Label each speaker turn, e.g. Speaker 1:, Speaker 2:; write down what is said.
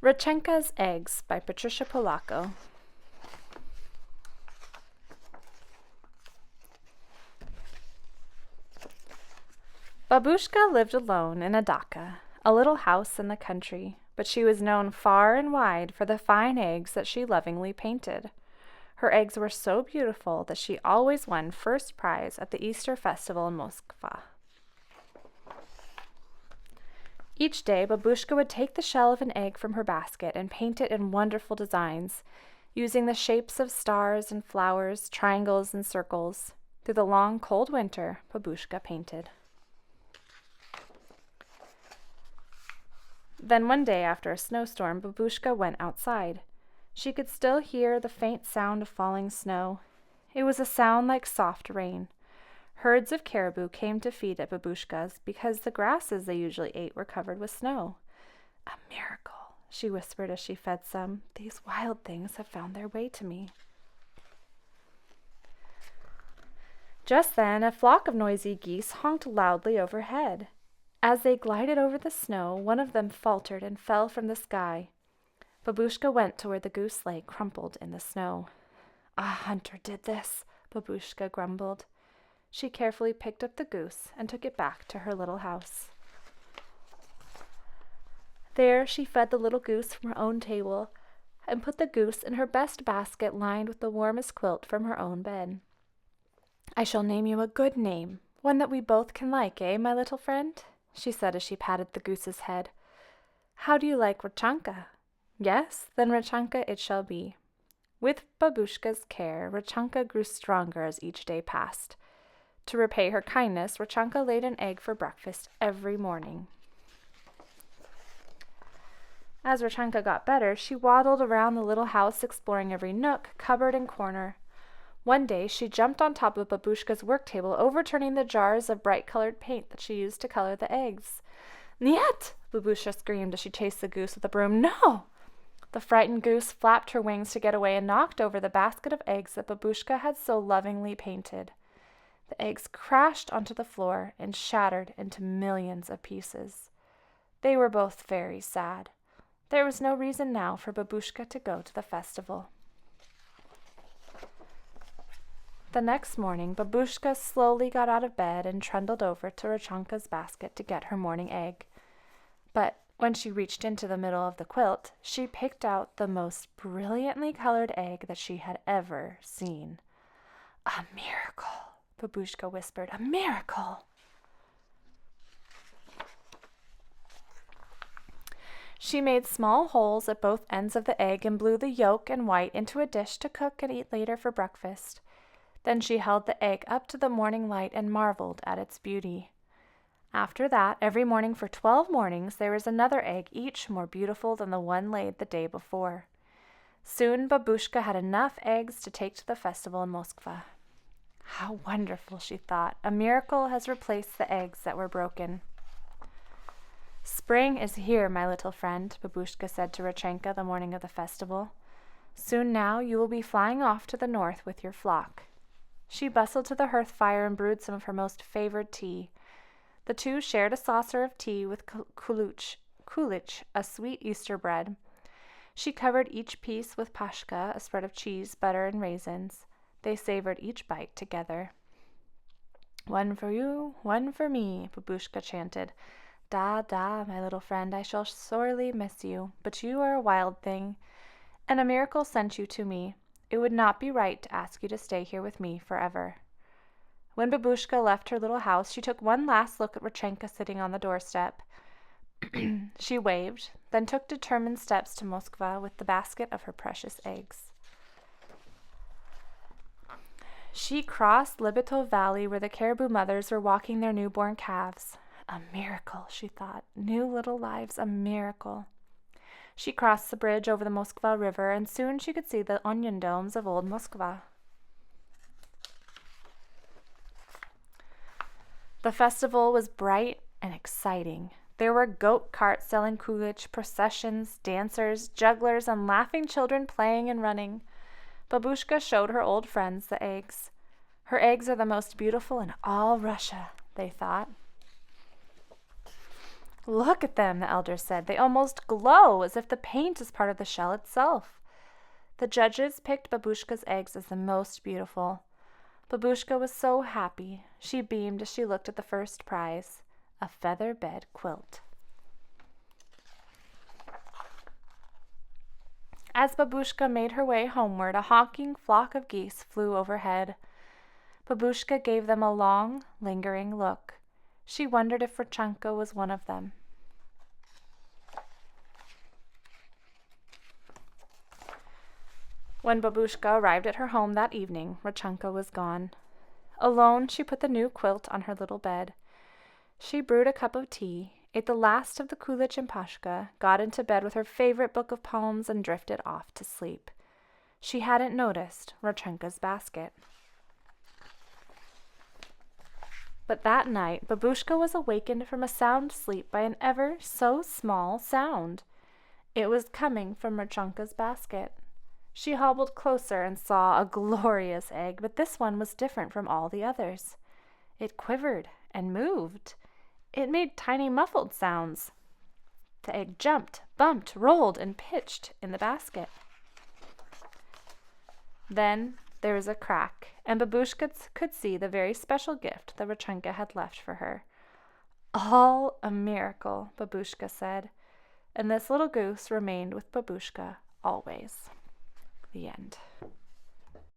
Speaker 1: Rechenka's Eggs by Patricia Polacco. Babushka lived alone in a dacha, a little house in the country, but she was known far and wide for the fine eggs that she lovingly painted. Her eggs were so beautiful that she always won first prize at the Easter festival in Moskva. Each day, Babushka would take the shell of an egg from her basket and paint it in wonderful designs, using the shapes of stars and flowers, triangles and circles. Through the long, cold winter, Babushka painted. Then one day after a snowstorm, Babushka went outside. She could still hear the faint sound of falling snow. It was a sound like soft rain. Herds of caribou came to feed at Babushka's because the grasses they usually ate were covered with snow. "A miracle," she whispered as she fed some. "These wild things have found their way to me." Just then, a flock of noisy geese honked loudly overhead. As they glided over the snow, one of them faltered and fell from the sky. Babushka went to where the goose lay crumpled in the snow. "A hunter did this," Babushka grumbled. She carefully picked up the goose and took it back to her little house. There she fed the little goose from her own table and put the goose in her best basket lined with the warmest quilt from her own bed. "I shall name you a good name, one that we both can like, my little friend?" she said as she patted the goose's head. "How do you like Rechenka?" "Yes, then Rechenka it shall be." With Babushka's care, Rechenka grew stronger as each day passed. To repay her kindness, Rechenka laid an egg for breakfast every morning. As Rechenka got better, she waddled around the little house exploring every nook, cupboard, and corner. One day she jumped on top of Babushka's work table, overturning the jars of bright-colored paint that she used to color the eggs. "Niet!" Babushka screamed as she chased the goose with a broom. "No!" The frightened goose flapped her wings to get away and knocked over the basket of eggs that Babushka had so lovingly painted. The eggs crashed onto the floor and shattered into millions of pieces. They were both very sad. There was no reason now for Babushka to go to the festival. The next morning, Babushka slowly got out of bed and trundled over to Rechenka's basket to get her morning egg. But when she reached into the middle of the quilt, she picked out the most brilliantly colored egg that she had ever seen. "A miracle," Babushka whispered. "A miracle." She made small holes at both ends of the egg and blew the yolk and white into a dish to cook and eat later for breakfast. Then she held the egg up to the morning light and marveled at its beauty. After that, every morning for 12 mornings, there was another egg, each more beautiful than the one laid the day before. Soon Babushka had enough eggs to take to the festival in Moskva. "How wonderful," she thought. "A miracle has replaced the eggs that were broken." "Spring is here, my little friend," Babushka said to Rechenka the morning of the festival. "Soon now you will be flying off to the north with your flock." She bustled to the hearth fire and brewed some of her most favored tea. The two shared a saucer of tea with kulich, a sweet Easter bread. She covered each piece with pashka, a spread of cheese, butter, and raisins. They savored each bite together. "One for you, one for me," Babushka chanted. "Da, da, my little friend, I shall sorely miss you, but you are a wild thing, and a miracle sent you to me. It would not be right to ask you to stay here with me forever." When Babushka left her little house, she took one last look at Rechenka sitting on the doorstep. She waved, then took determined steps to Moskva with the basket of her precious eggs. She crossed Libitov Valley where the caribou mothers were walking their newborn calves. "A miracle," she thought. "New little lives, a miracle." She crossed the bridge over the Moskva River, and soon she could see the onion domes of old Moskva. The festival was bright and exciting. There were goat carts selling kulich, processions, dancers, jugglers, and laughing children playing and running. Babushka showed her old friends the eggs. "Her eggs are the most beautiful in all Russia," they thought. Look at them, the elders said. They almost glow, as if the paint is part of the shell itself. The judges picked Babushka's eggs as the most beautiful. Babushka was so happy. She beamed as she looked at the first prize, a feather bed quilt. As Babushka made her way homeward, a honking flock of geese flew overhead. Babushka gave them a long, lingering look. She wondered if Rechenka was one of them. When Babushka arrived at her home that evening, Rechenka was gone. Alone, she put the new quilt on her little bed. She brewed a cup of tea, ate the last of the kulach and pashka, got into bed with her favorite book of poems, and drifted off to sleep. She hadn't noticed Rechenka's basket. But that night, Babushka was awakened from a sound sleep by an ever so small sound. It was coming from Rechenka's basket. She hobbled closer and saw a glorious egg, but this one was different from all the others. It quivered and moved. It made tiny muffled sounds. The egg jumped, bumped, rolled, and pitched in the basket. Then there was a crack, and Babushka could see the very special gift that Rechenka had left for her. All a miracle, Babushka said, and this little goose remained with Babushka always. The end.